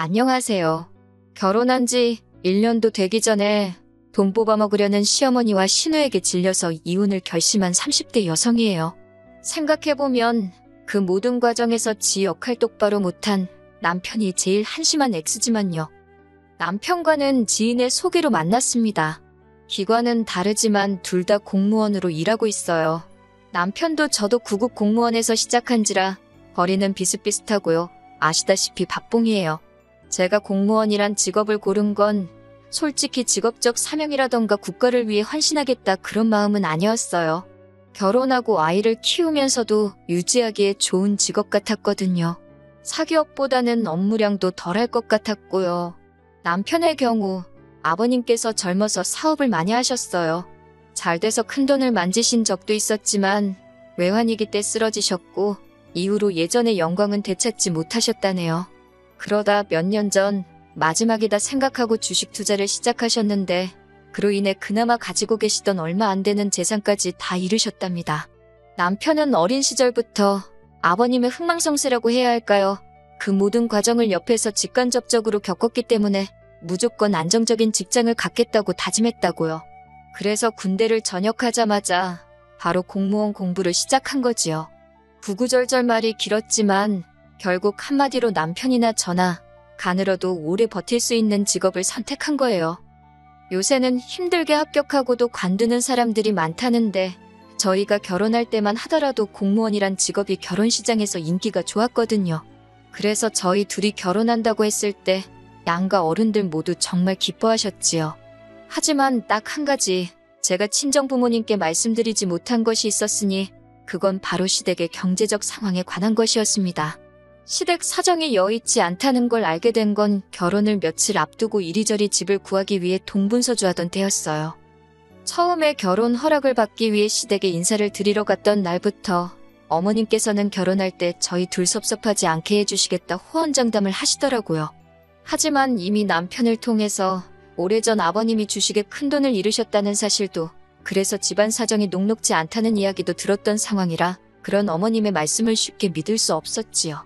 안녕하세요. 결혼한 지 1년도 되기 전에 돈 뽑아 먹으려는 시어머니와 신우에게 질려서 이혼을 결심한 30대 여성이에요. 생각해보면 그 모든 과정에서 지 역할 똑바로 못한 남편이 제일 한심한 X지만요. 남편과는 지인의 소개로 만났습니다. 기관은 다르지만 둘 다 공무원으로 일하고 있어요. 남편도 저도 구급 공무원에서 시작한지라 벌이는 비슷비슷하고요. 아시다시피 밥봉이에요. 제가 공무원이란 직업을 고른 건 솔직히 직업적 사명이라던가 국가를 위해 헌신하겠다 그런 마음은 아니었어요. 결혼하고 아이를 키우면서도 유지하기에 좋은 직업 같았거든요. 사기업보다는 업무량도 덜할 것 같았고요. 남편의 경우 아버님께서 젊어서 사업을 많이 하셨어요. 잘 돼서 큰돈을 만지신 적도 있었지만 외환위기 때 쓰러지셨고 이후로 예전의 영광은 되찾지 못하셨다네요. 그러다 몇 년 전 마지막이다 생각하고 주식 투자를 시작하셨는데 그로 인해 그나마 가지고 계시던 얼마 안 되는 재산까지 다 잃으셨답니다. 남편은 어린 시절부터 아버님의 흥망성쇠라고 해야 할까요? 그 모든 과정을 옆에서 직간접적으로 겪었기 때문에 무조건 안정적인 직장을 갖겠다고 다짐했다고요. 그래서 군대를 전역하자마자 바로 공무원 공부를 시작한 거지요. 구구절절 말이 길었지만 결국 한마디로 남편이나 저나 가늘어도 오래 버틸 수 있는 직업을 선택한 거예요. 요새는 힘들게 합격하고도 관두는 사람들이 많다는데 저희가 결혼할 때만 하더라도 공무원이란 직업이 결혼시장에서 인기가 좋았거든요. 그래서 저희 둘이 결혼한다고 했을 때 양가 어른들 모두 정말 기뻐하셨지요. 하지만 딱 한 가지 제가 친정부모님께 말씀드리지 못한 것이 있었으니 그건 바로 시댁의 경제적 상황에 관한 것이었습니다. 시댁 사정이 여의치 않다는 걸 알게 된 건 결혼을 며칠 앞두고 이리저리 집을 구하기 위해 동분서주하던 때였어요. 처음에 결혼 허락을 받기 위해 시댁에 인사를 드리러 갔던 날부터 어머님께서는 결혼할 때 저희 둘 섭섭하지 않게 해주시겠다 호언장담을 하시더라고요. 하지만 이미 남편을 통해서 오래전 아버님이 주식에 큰돈을 잃으셨다는 사실도 그래서 집안 사정이 녹록지 않다는 이야기도 들었던 상황이라 그런 어머님의 말씀을 쉽게 믿을 수 없었지요.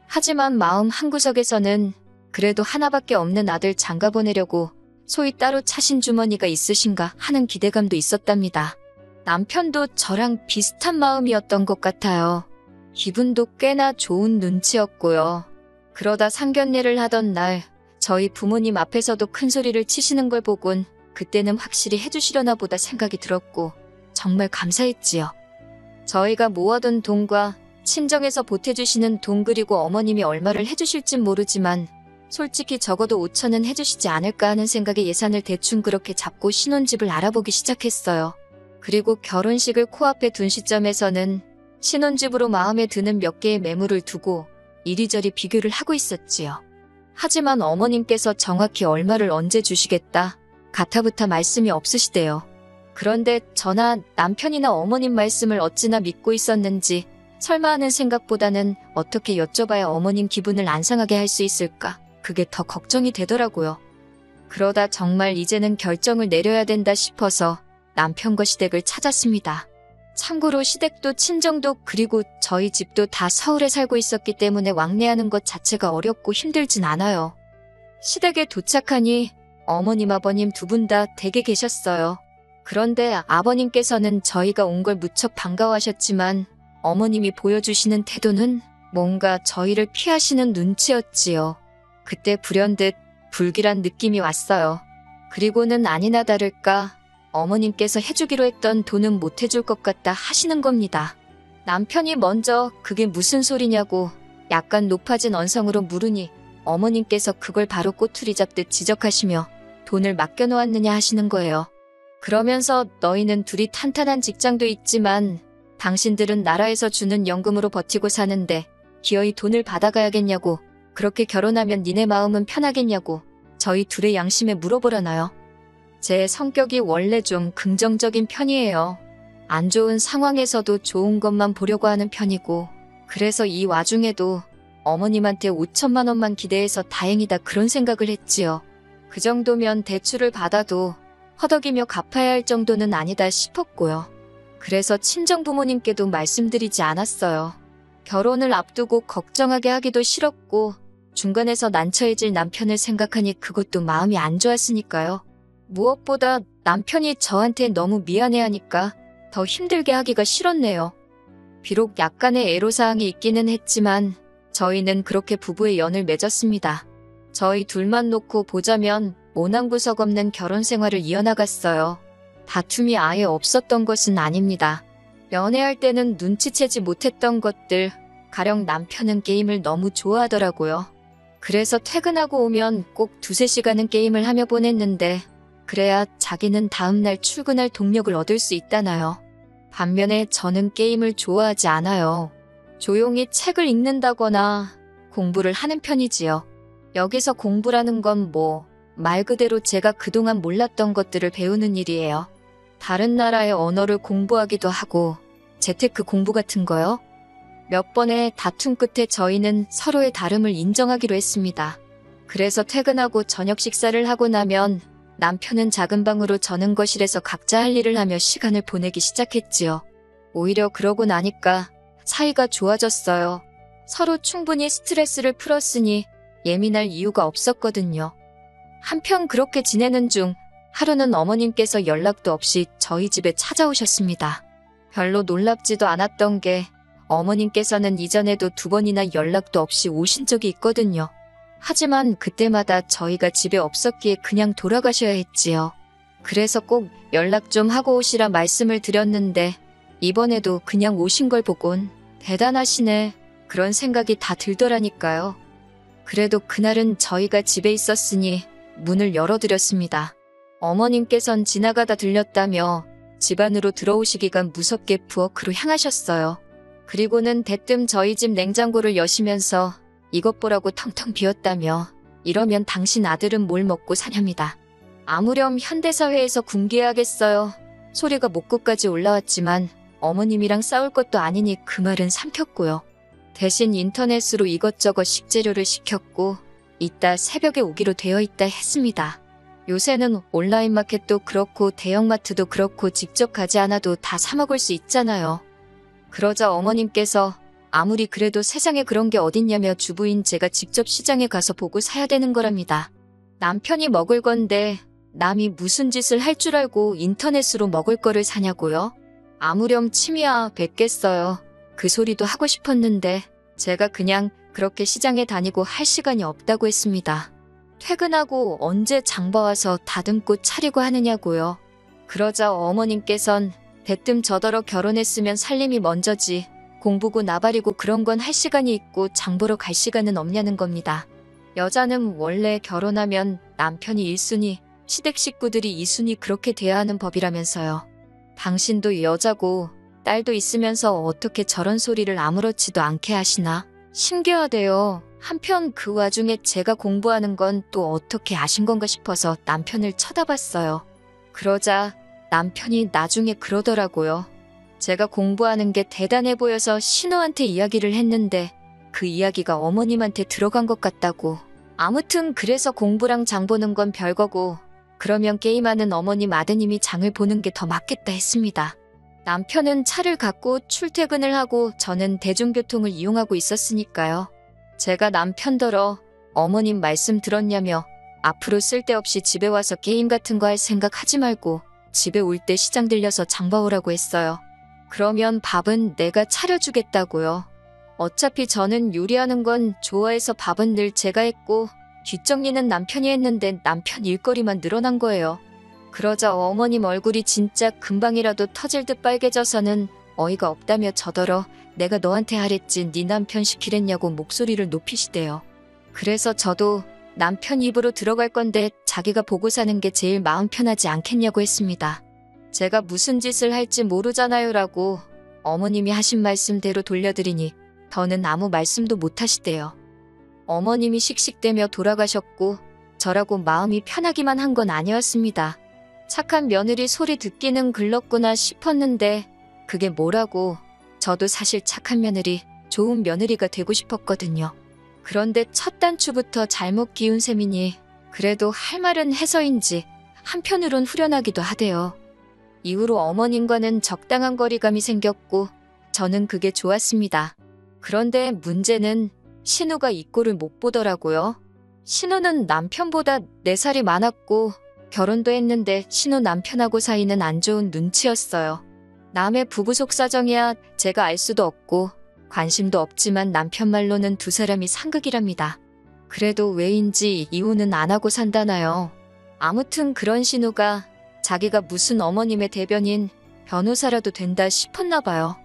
하지만 마음 한구석에서는 그래도 하나밖에 없는 아들 장가 보내려고 소위 따로 차신 주머니가 있으신가 하는 기대감도 있었답니다. 남편도 저랑 비슷한 마음이었던 것 같아요. 기분도 꽤나 좋은 눈치였고요. 그러다 상견례를 하던 날 저희 부모님 앞에서도 큰 소리를 치시는 걸 보곤 그때는 확실히 해주시려나 보다 생각이 들었고 정말 감사했지요. 저희가 모아둔 돈과 친정에서 보태주시는 돈 그리고 어머님이 얼마를 해주실진 모르지만 솔직히 적어도 5천은 해주시지 않을까 하는 생각에 예산을 대충 그렇게 잡고 신혼집을 알아보기 시작했어요. 그리고 결혼식을 코앞에 둔 시점에서는 신혼집으로 마음에 드는 몇 개의 매물을 두고 이리저리 비교를 하고 있었지요. 하지만 어머님께서 정확히 얼마를 언제 주시겠다 가타부타 말씀이 없으시대요. 그런데 저나 남편이나 어머님 말씀을 어찌나 믿고 있었는지 설마 하는 생각보다는 어떻게 여쭤봐야 어머님 기분을 안 상하게 할 수 있을까 그게 더 걱정이 되더라고요. 그러다 정말 이제는 결정을 내려야 된다 싶어서 남편과 시댁을 찾았습니다. 참고로 시댁도 친정도 그리고 저희 집도 다 서울에 살고 있었기 때문에 왕래하는 것 자체가 어렵고 힘들진 않아요. 시댁에 도착하니 어머님 아버님 두 분 다 댁에 계셨어요. 그런데 아버님께서는 저희가 온 걸 무척 반가워하셨지만 어머님이 보여주시는 태도는 뭔가 저희를 피하시는 눈치였지요. 그때 불현듯 불길한 느낌이 왔어요. 그리고는 아니나 다를까 어머님께서 해주기로 했던 돈은 못 해줄 것 같다 하시는 겁니다. 남편이 먼저 그게 무슨 소리냐고 약간 높아진 언성으로 물으니 어머님께서 그걸 바로 꼬투리 잡듯 지적하시며 돈을 맡겨놓았느냐 하시는 거예요. 그러면서 너희는 둘이 탄탄한 직장도 있지만 당신들은 나라에서 주는 연금으로 버티고 사는데 기어이 돈을 받아가야겠냐고 그렇게 결혼하면 니네 마음은 편하겠냐고 저희 둘의 양심에 물어보려나요? 제 성격이 원래 좀 긍정적인 편이에요. 안 좋은 상황에서도 좋은 것만 보려고 하는 편이고 그래서 이 와중에도 어머님한테 5천만 원만 기대해서 다행이다 그런 생각을 했지요. 그 정도면 대출을 받아도 허덕이며 갚아야 할 정도는 아니다 싶었고요. 그래서 친정부모님께도 말씀드리지 않았어요. 결혼을 앞두고 걱정하게 하기도 싫었고 중간에서 난처해질 남편을 생각하니 그것도 마음이 안 좋았으니까요. 무엇보다 남편이 저한테 너무 미안해하니까 더 힘들게 하기가 싫었네요. 비록 약간의 애로사항이 있기는 했지만 저희는 그렇게 부부의 연을 맺었습니다. 저희 둘만 놓고 보자면 모난구석 없는 결혼 생활을 이어나갔어요. 다툼이 아예 없었던 것은 아닙니다. 연애할 때는 눈치채지 못했던 것들, 가령 남편은 게임을 너무 좋아하더라고요. 그래서 퇴근하고 오면 꼭 2~3시간은 게임을 하며 보냈는데 그래야 자기는 다음날 출근할 동력을 얻을 수 있다나요. 반면에 저는 게임을 좋아하지 않아요. 조용히 책을 읽는다거나 공부를 하는 편이지요. 여기서 공부라는 건 말 그대로 제가 그동안 몰랐던 것들을 배우는 일이에요. 다른 나라의 언어를 공부하기도 하고 재테크 공부 같은 거요. 몇 번의 다툼 끝에 저희는 서로의 다름을 인정하기로 했습니다. 그래서 퇴근하고 저녁 식사를 하고 나면 남편은 작은 방으로 저는 거실에서 각자 할 일을 하며 시간을 보내기 시작했지요. 오히려 그러고 나니까 사이가 좋아졌어요. 서로 충분히 스트레스를 풀었으니 예민할 이유가 없었거든요. 한편 그렇게 지내는 중 하루는 어머님께서 연락도 없이 저희 집에 찾아오셨습니다. 별로 놀랍지도 않았던 게 어머님께서는 이전에도 2번이나 연락도 없이 오신 적이 있거든요. 하지만 그때마다 저희가 집에 없었기에 그냥 돌아가셔야 했지요. 그래서 꼭 연락 좀 하고 오시라 말씀을 드렸는데 이번에도 그냥 오신 걸 보곤 대단하시네 그런 생각이 다 들더라니까요. 그래도 그날은 저희가 집에 있었으니 문을 열어드렸습니다. 어머님께선 지나가다 들렸다며 집 안으로 들어오시기가 무섭게 부엌으로 향하셨어요. 그리고는 대뜸 저희 집 냉장고를 여시면서 이것 보라고 텅텅 비었다며 이러면 당신 아들은 뭘 먹고 사냐입니다. 아무렴 현대사회에서 굶겨야겠어요. 소리가 목구까지 올라왔지만 어머님이랑 싸울 것도 아니니 그 말은 삼켰고요. 대신 인터넷으로 이것저것 식재료를 시켰고 이따 새벽에 오기로 되어 있다 했습니다. 요새는 온라인 마켓도 그렇고 대형마트도 그렇고 직접 가지 않아도 다 사 먹을 수 있잖아요. 그러자 어머님께서 아무리 그래도 세상에 그런 게 어딨냐며 주부인 제가 직접 시장에 가서 보고 사야 되는 거랍니다. 남편이 먹을 건데 남이 무슨 짓을 할 줄 알고 인터넷으로 먹을 거를 사냐고요? 아무렴 침이야 뱉겠어요. 그 소리도 하고 싶었는데 제가 그냥 그렇게 시장에 다니고 할 시간이 없다고 했습니다. 퇴근하고 언제 장봐와서 다듬고 차리고 하느냐고요. 그러자 어머님께선 대뜸 저더러 결혼했으면 살림이 먼저지 공부고 나발이고 그런 건 할 시간이 있고 장보러 갈 시간은 없냐는 겁니다. 여자는 원래 결혼하면 남편이 1순위, 시댁 식구들이 2순위 그렇게 돼야 하는 법이라면서요. 당신도 여자고 딸도 있으면서 어떻게 저런 소리를 아무렇지도 않게 하시나? 신기하대요. 한편 그 와중에 제가 공부하는 건 또 어떻게 아신 건가 싶어서 남편을 쳐다봤어요. 그러자 남편이 나중에 그러더라고요. 제가 공부하는 게 대단해 보여서 신우한테 이야기를 했는데 그 이야기가 어머님한테 들어간 것 같다고. 아무튼 그래서 공부랑 장 보는 건 별거고 그러면 게임하는 어머님 아드님이 장을 보는 게 더 맞겠다 했습니다. 남편은 차를 갖고 출퇴근을 하고 저는 대중교통을 이용하고 있었으니까요. 제가 남편더러 어머님 말씀 들었냐며 앞으로 쓸데없이 집에 와서 게임 같은 거 할 생각 하지 말고 집에 올 때 시장 들려서 장 봐오라고 했어요. 그러면 밥은 내가 차려주겠다고요. 어차피 저는 요리하는 건 좋아해서 밥은 늘 제가 했고 뒷정리는 남편이 했는데 남편 일거리만 늘어난 거예요. 그러자 어머님 얼굴이 진짜 금방이라도 터질 듯 빨개져서는 어이가 없다며 저더러 내가 너한테 하랬지 네 남편 시키랬냐고 목소리를 높이시대요. 그래서 저도 남편 입으로 들어갈 건데 자기가 보고 사는 게 제일 마음 편하지 않겠냐고 했습니다. 제가 무슨 짓을 할지 모르잖아요 라고 어머님이 하신 말씀대로 돌려드리니 더는 아무 말씀도 못 하시대요. 어머님이 씩씩대며 돌아가셨고 저라고 마음이 편하기만 한 건 아니었습니다. 착한 며느리 소리 듣기는 글렀구나 싶었는데 그게 뭐라고. 저도 사실 착한 며느리, 좋은 며느리가 되고 싶었거든요. 그런데 첫 단추부터 잘못 기운 셈이니 그래도 할 말은 해서인지 한편으론 후련하기도 하대요. 이후로 어머님과는 적당한 거리감이 생겼고 저는 그게 좋았습니다. 그런데 문제는 신우가 이 꼴을 못 보더라고요. 신우는 남편보다 4살이 많았고 결혼도 했는데 신우 남편하고 사이는 안 좋은 눈치였어요. 남의 부부 속사정이야 제가 알 수도 없고 관심도 없지만 남편 말로는 두 사람이 상극이랍니다. 그래도 왜인지 이혼은 안 하고 산다나요. 아무튼 그런 신우가 자기가 무슨 어머님의 대변인 변호사라도 된다 싶었나 봐요.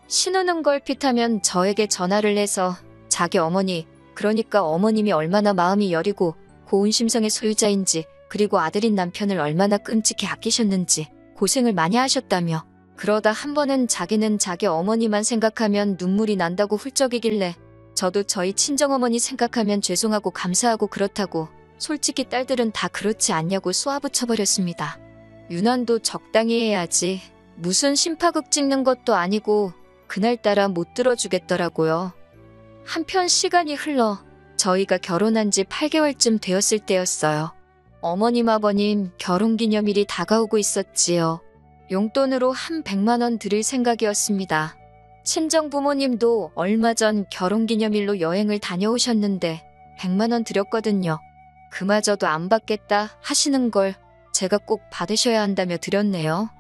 신우는 걸핏하면 저에게 전화를 해서 자기 어머니, 그러니까 어머님이 얼마나 마음이 여리고 고운 심성의 소유자인지, 그리고 아들인 남편을 얼마나 끔찍히 아끼셨는지 고생을 많이 하셨다며, 그러다 한 번은 자기는 자기 어머니만 생각하면 눈물이 난다고 훌쩍이길래 저도 저희 친정어머니 생각하면 죄송하고 감사하고 그렇다고, 솔직히 딸들은 다 그렇지 않냐고 쏘아붙여버렸습니다. 유난도 적당히 해야지. 무슨 심파극 찍는 것도 아니고 그날따라 못 들어주겠더라고요. 한편 시간이 흘러 저희가 결혼한 지 8개월쯤 되었을 때였어요. 어머님 아버님 결혼기념일이 다가오고 있었지요. 용돈으로 한 100만 원 드릴 생각이었습니다. 친정 부모님도 얼마 전 결혼기념일로 여행을 다녀오셨는데 100만 원 드렸거든요. 그마저도 안 받겠다 하시는 걸 제가 꼭 받으셔야 한다며 드렸네요.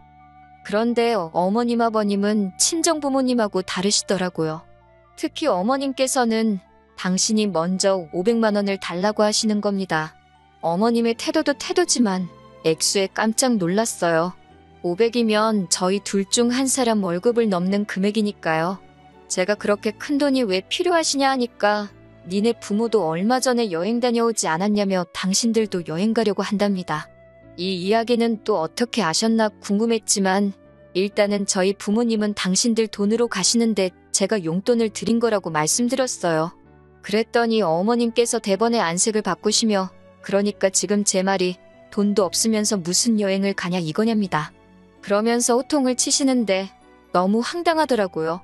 그런데 어머님 아버님은 친정 부모님하고 다르시더라고요. 특히 어머님께서는 당신이 먼저 500만 원을 달라고 하시는 겁니다. 어머님의 태도도 태도지만 액수에 깜짝 놀랐어요. 500이면 저희 둘 중 한 사람 월급을 넘는 금액이니까요. 제가 그렇게 큰 돈이 왜 필요하시냐 하니까 니네 부모도 얼마 전에 여행 다녀오지 않았냐며 당신들도 여행 가려고 한답니다. 이 이야기는 또 어떻게 아셨나 궁금했지만 일단은 저희 부모님은 당신들 돈으로 가시는데 제가 용돈을 드린 거라고 말씀드렸어요. 그랬더니 어머님께서 대번에 안색을 바꾸시며 그러니까 지금 제 말이 돈도 없으면서 무슨 여행을 가냐 이거냐입니다. 그러면서 호통을 치시는데 너무 황당하더라고요.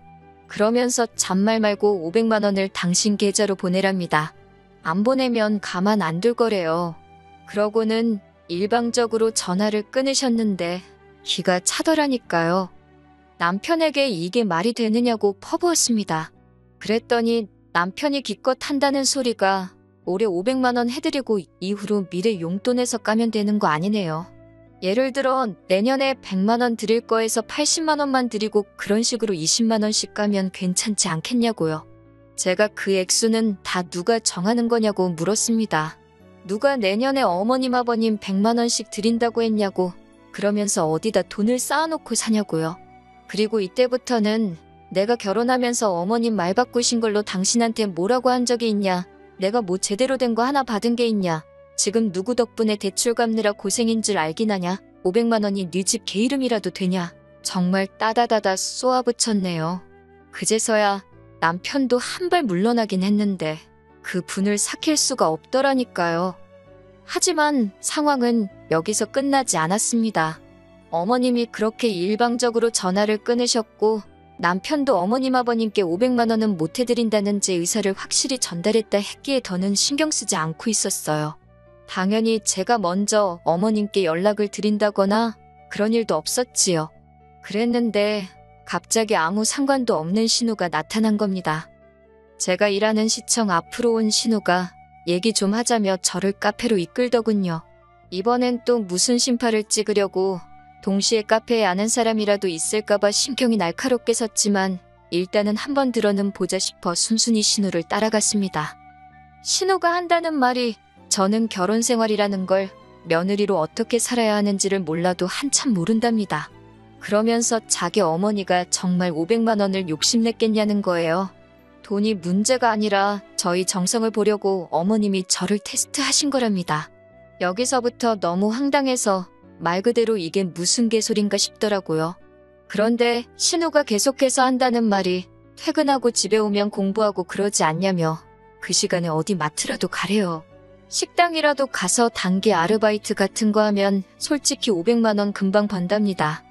그러면서 잔말 말고 500만 원을 당신 계좌로 보내랍니다. 안 보내면 가만 안 둘 거래요. 그러고는 일방적으로 전화를 끊으셨는데 기가 차더라니까요. 남편에게 이게 말이 되느냐고 퍼부었습니다. 그랬더니 남편이 기껏 한다는 소리가 올해 500만 원 해드리고 이후로 미래 용돈에서 까면 되는 거 아니네요. 예를 들어 내년에 100만 원 드릴 거에서 80만 원만 드리고 그런 식으로 20만 원씩 까면 괜찮지 않겠냐고요. 제가 그 액수는 다 누가 정하는 거냐고 물었습니다. 누가 내년에 어머님 아버님 100만 원씩 드린다고 했냐고, 그러면서 어디다 돈을 쌓아놓고 사냐고요. 그리고 이때부터는 내가 결혼하면서 어머님 말 바꾸신 걸로 당신한테 뭐라고 한 적이 있냐, 내가 뭐 제대로 된 거 하나 받은 게 있냐, 지금 누구 덕분에 대출 갚느라 고생인 줄 알긴 하냐, 500만 원이 네 집 개 이름이라도 되냐, 정말 따다다다 쏘아붙였네요. 그제서야 남편도 한 발 물러나긴 했는데 그 분을 삭힐 수가 없더라니까요. 하지만 상황은 여기서 끝나지 않았습니다. 어머님이 그렇게 일방적으로 전화를 끊으셨고 남편도 어머님 아버님께 500만 원은 못 해드린다는 제 의사를 확실히 전달했다 했기에 더는 신경 쓰지 않고 있었어요. 당연히 제가 먼저 어머님께 연락을 드린다거나 그런 일도 없었지요. 그랬는데 갑자기 아무 상관도 없는 신우가 나타난 겁니다. 제가 일하는 시청 앞으로 온 신우가 얘기 좀 하자며 저를 카페로 이끌더군요. 이번엔 또 무슨 심파를 찍으려고, 동시에 카페에 아는 사람이라도 있을까봐 신경이 날카롭게 섰지만 일단은 한번 들어는 보자 싶어 순순히 신우를 따라갔습니다. 신우가 한다는 말이 저는 결혼 생활이라는 걸, 며느리로 어떻게 살아야 하는지를 몰라도 한참 모른답니다. 그러면서 자기 어머니가 정말 500만 원을 욕심냈겠냐는 거예요. 돈이 문제가 아니라 저희 정성을 보려고 어머님이 저를 테스트하신 거랍니다. 여기서부터 너무 황당해서 말 그대로 이게 무슨 개소린가 싶더라고요. 그런데 신우가 계속해서 한다는 말이 퇴근하고 집에 오면 공부하고 그러지 않냐며 그 시간에 어디 마트라도 가래요. 식당이라도 가서 단기 아르바이트 같은 거 하면 솔직히 500만 원 금방 번답니다.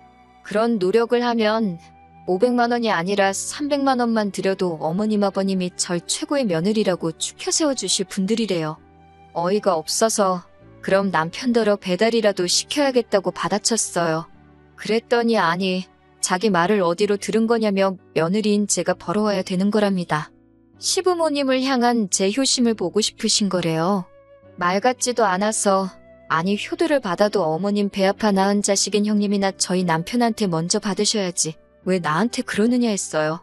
그런 노력을 하면 500만 원이 아니라 300만 원만 드려도 어머님 아버님이 절 최고의 며느리라고 추켜 세워주실 분들이래요. 어이가 없어서 그럼 남편더러 배달이라도 시켜야겠다고 받아쳤어요. 그랬더니 아니, 자기 말을 어디로 들은 거냐며 며느리인 제가 벌어와야 되는 거랍니다. 시부모님을 향한 제 효심을 보고 싶으신 거래요. 말 같지도 않아서 아니 효도를 받아도 어머님 배 아파 낳은 자식인 형님이나 저희 남편한테 먼저 받으셔야지 왜 나한테 그러느냐 했어요.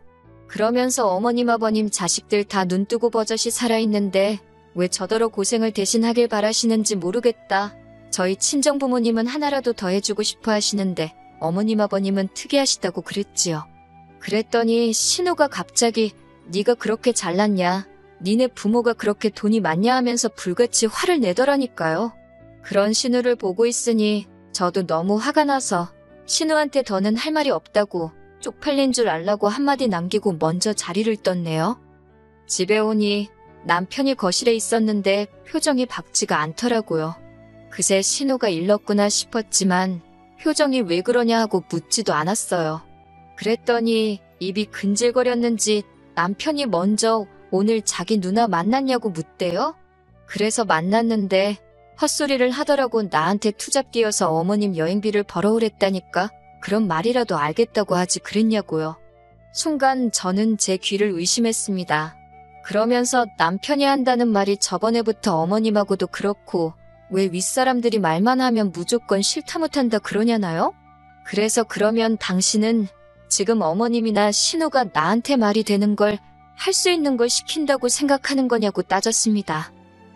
그러면서 어머님 아버님 자식들 다 눈뜨고 버젓이 살아있는데 왜 저더러 고생을 대신하길 바라시는지 모르겠다. 저희 친정부모님은 하나라도 더 해주고 싶어 하시는데 어머님 아버님은 특이하시다고 그랬지요. 그랬더니 신우가 갑자기 네가 그렇게 잘났냐? 니네 부모가 그렇게 돈이 많냐 하면서 불같이 화를 내더라니까요. 그런 신우를 보고 있으니 저도 너무 화가 나서 신우한테 더는 할 말이 없다고 쪽팔린 줄 알라고 한마디 남기고 먼저 자리를 떴네요. 집에 오니 남편이 거실에 있었는데 표정이 밝지가 않더라고요. 그새 신우가 일렀구나 싶었지만 표정이 왜 그러냐 하고 묻지도 않았어요. 그랬더니 입이 근질거렸는지 남편이 먼저 오늘 자기 누나 만났냐고 묻대요. 그래서 만났는데 헛소리를 하더라고 나한테 투잡 뛰어서 어머님 여행비를 벌어오랬다니까 그런 말이라도 알겠다고 하지 그랬냐고요. 순간 저는 제 귀를 의심했습니다. 그러면서 남편이 한다는 말이 저번에부터 어머님하고도 그렇고 왜 윗사람들이 말만 하면 무조건 싫다 못한다 그러냐나요? 그래서 그러면 당신은 지금 어머님이나 신우가 나한테 말이 되는 걸 할 수 있는 걸 시킨다고 생각하는 거냐고 따졌습니다.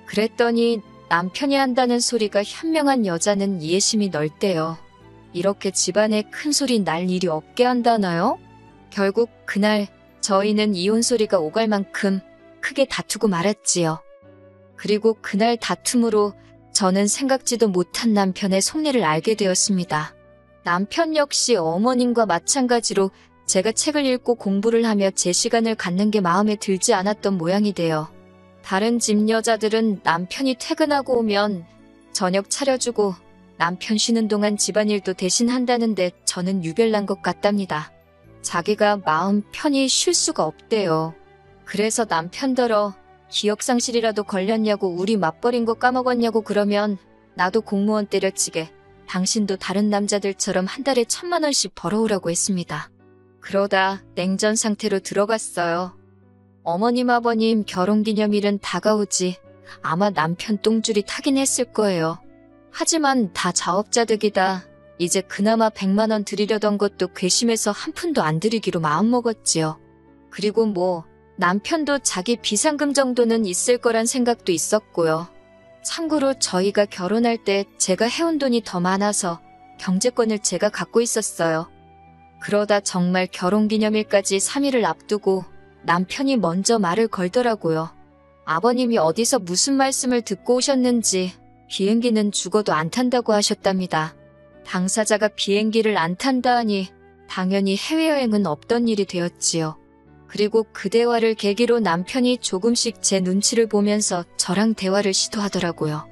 그랬더니 남편이 한다는 소리가 현명한 여자는 이해심이 넓대요. 이렇게 집안에 큰 소리 날 일이 없게 한다나요? 결국 그날 저희는 이혼 소리가 오갈 만큼 크게 다투고 말았지요. 그리고 그날 다툼으로 저는 생각지도 못한 남편의 속내를 알게 되었습니다. 남편 역시 어머님과 마찬가지로 제가 책을 읽고 공부를 하며 제 시간을 갖는 게 마음에 들지 않았던 모양이 돼요. 다른 집 여자들은 남편이 퇴근하고 오면 저녁 차려주고 남편 쉬는 동안 집안일도 대신 한다는데 저는 유별난 것 같답니다. 자기가 마음 편히 쉴 수가 없대요. 그래서 남편더러 기억상실이라도 걸렸냐고 우리 맞벌인 거 까먹었냐고 그러면 나도 공무원 때려치게 당신도 다른 남자들처럼 한 달에 1,000만 원씩 벌어오라고 했습니다. 그러다 냉전 상태로 들어갔어요. 어머님 아버님 결혼기념일은 다가오지 아마 남편 똥줄이 타긴 했을 거예요. 하지만 다 자업자득이다. 이제 그나마 100만 원 드리려던 것도 괘씸해서 한 푼도 안 드리기로 마음먹었지요. 그리고 뭐 남편도 자기 비상금 정도는 있을 거란 생각도 있었고요. 참고로 저희가 결혼할 때 제가 해온 돈이 더 많아서 경제권을 제가 갖고 있었어요. 그러다 정말 결혼기념일까지 3일을 앞두고 남편이 먼저 말을 걸더라고요. 아버님이 어디서 무슨 말씀을 듣고 오셨는지 비행기는 죽어도 안 탄다고 하셨답니다. 당사자가 비행기를 안 탄다 하니 당연히 해외여행은 없던 일이 되었지요. 그리고 그 대화를 계기로 남편이 조금씩 제 눈치를 보면서 저랑 대화를 시도하더라고요.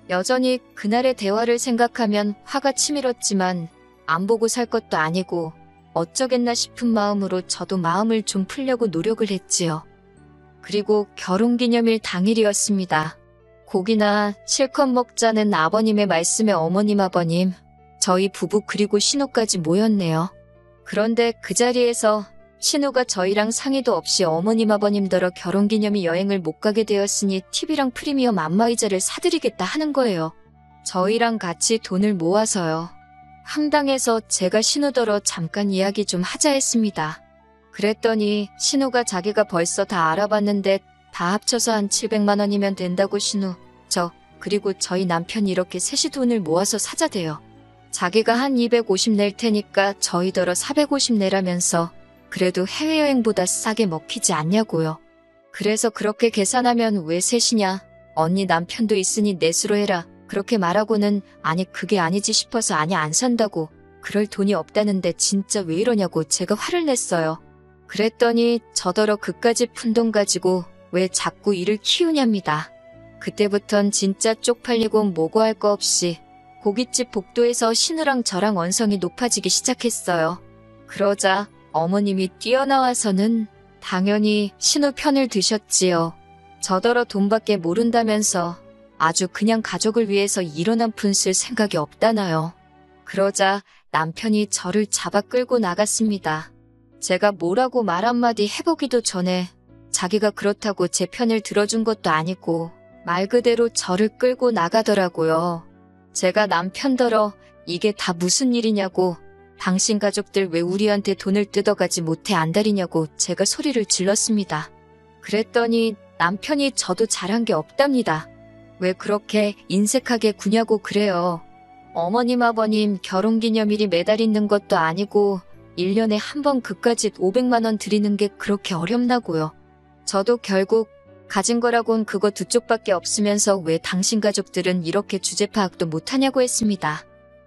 여전히 그날의 대화를 생각하면 화가 치밀었지만 안 보고 살 것도 아니고 어쩌겠나 싶은 마음으로 저도 마음을 좀 풀려고 노력을 했지요. 그리고 결혼기념일 당일이었습니다. 고기나 실컷 먹자는 아버님의 말씀에 어머님 아버님, 저희 부부 그리고 신우까지 모였네요. 그런데 그 자리에서 신우가 저희랑 상의도 없이 어머님 아버님더러 결혼기념일 여행을 못 가게 되었으니 TV랑 프리미엄 안마의자를 사드리겠다 하는 거예요. 저희랑 같이 돈을 모아서요. 황당해서 제가 신우더러 잠깐 이야기 좀 하자 했습니다. 그랬더니 신우가 자기가 벌써 다 알아봤는데 다 합쳐서 한 700만 원이면 된다고 신우, 그리고 저희 남편이 이렇게 셋이 돈을 모아서 사자대요. 자기가 한 250 낼 테니까 저희더러 450 내라면서 그래도 해외여행보다 싸게 먹히지 않냐고요. 그래서 그렇게 계산하면 왜 셋이냐? 언니 남편도 있으니 넷으로 해라. 그렇게 말하고는 아니 그게 아니지 싶어서 아니 안 산다고. 그럴 돈이 없다는데 진짜 왜 이러냐고 제가 화를 냈어요. 그랬더니 저더러 그까지 푼 돈 가지고 왜 자꾸 일을 키우냐입니다. 그때부턴 진짜 쪽팔리고 뭐고 할 거 없이 고깃집 복도에서 신우랑 저랑 언성이 높아지기 시작했어요. 그러자 어머님이 뛰어나와서는 당연히 신우 편을 드셨지요. 저더러 돈밖에 모른다면서 아주 그냥 가족을 위해서 이런 한 푼 쓸 생각이 없다나요. 그러자 남편이 저를 잡아 끌고 나갔습니다. 제가 뭐라고 말 한마디 해보기도 전에 자기가 그렇다고 제 편을 들어준 것도 아니고 말 그대로 저를 끌고 나가더라고요. 제가 남편더러 이게 다 무슨 일이냐고, 당신 가족들 왜 우리한테 돈을 뜯어가지 못해 안달이냐고 제가 소리를 질렀습니다. 그랬더니 남편이 저도 잘한 게 없답니다. 왜 그렇게 인색하게 구냐고 그래요. 어머님 아버님 결혼기념일이 매달 있는 것도 아니고 1년에 한 번 그까짓 500만 원 드리는 게 그렇게 어렵나고요. 저도 결국 가진 거라곤 그거 두 쪽밖에 없으면서 왜 당신 가족들은 이렇게 주제 파악도 못하냐고 했습니다.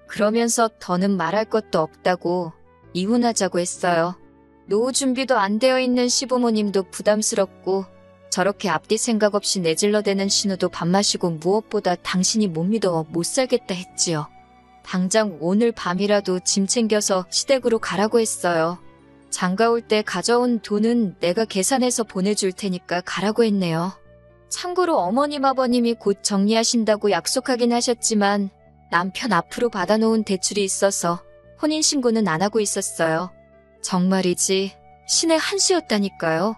그러면서 더는 말할 것도 없다고 이혼하자고 했어요. 노후 준비도 안 되어 있는 시부모님도 부담스럽고 저렇게 앞뒤 생각 없이 내질러대는 신우도 밥 마시고 무엇보다 당신이 못 믿어 못 살겠다 했지요. 당장 오늘 밤이라도 짐 챙겨서 시댁으로 가라고 했어요. 장가 올 때 가져온 돈은 내가 계산해서 보내줄 테니까 가라고 했네요. 참고로 어머님 아버님이 곧 정리하신다고 약속하긴 하셨지만 남편 앞으로 받아놓은 대출이 있어서 혼인신고는 안 하고 있었어요. 정말이지 신의 한 수였다니까요.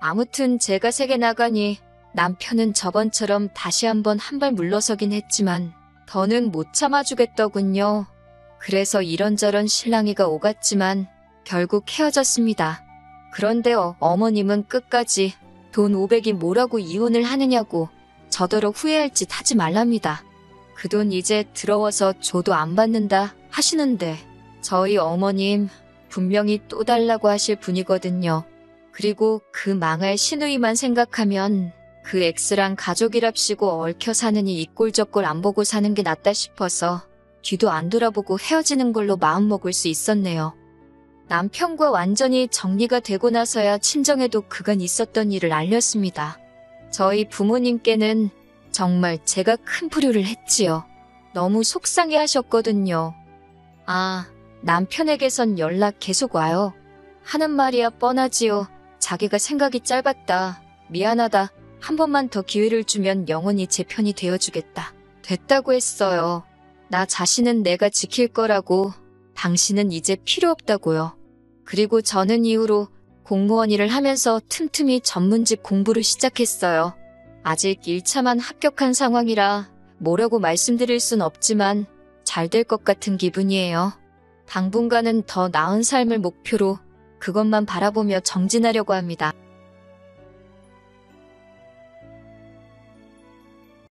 아무튼 제가 세게 나가니 남편은 저번처럼 다시 한번 한 발 물러서긴 했지만 더는 못 참아주겠더군요. 그래서 이런저런 실랑이가 오갔지만 결국 헤어졌습니다. 그런데 어머님은 끝까지 돈 500이 뭐라고 이혼을 하느냐고 저더러 후회할 짓 하지 말랍니다. 그 돈 이제 들어와서 줘도 안 받는다 하시는데 저희 어머님 분명히 또 달라고 하실 분이거든요. 그리고 그 망할 시누이만 생각하면 그 엑스랑 가족이랍시고 얽혀 사느니 이 꼴 저 꼴 안 보고 사는 게 낫다 싶어서 뒤도 안 돌아보고 헤어지는 걸로 마음먹을 수 있었네요. 남편과 완전히 정리가 되고 나서야 친정에도 그간 있었던 일을 알렸습니다. 저희 부모님께는 정말 제가 큰 불효를 했지요. 너무 속상해 하셨거든요. 아, 남편에게선 연락 계속 와요. 하는 말이야 뻔하지요. 자기가 생각이 짧았다. 미안하다. 한 번만 더 기회를 주면 영원히 제 편이 되어주겠다. 됐다고 했어요. 나 자신은 내가 지킬 거라고. 당신은 이제 필요 없다고요. 그리고 저는 이후로 공무원 일을 하면서 틈틈이 전문직 공부를 시작했어요. 아직 1차만 합격한 상황이라 뭐라고 말씀드릴 순 없지만 잘 될 것 같은 기분이에요. 당분간은 더 나은 삶을 목표로 그것만 바라보며 정진하려고 합니다.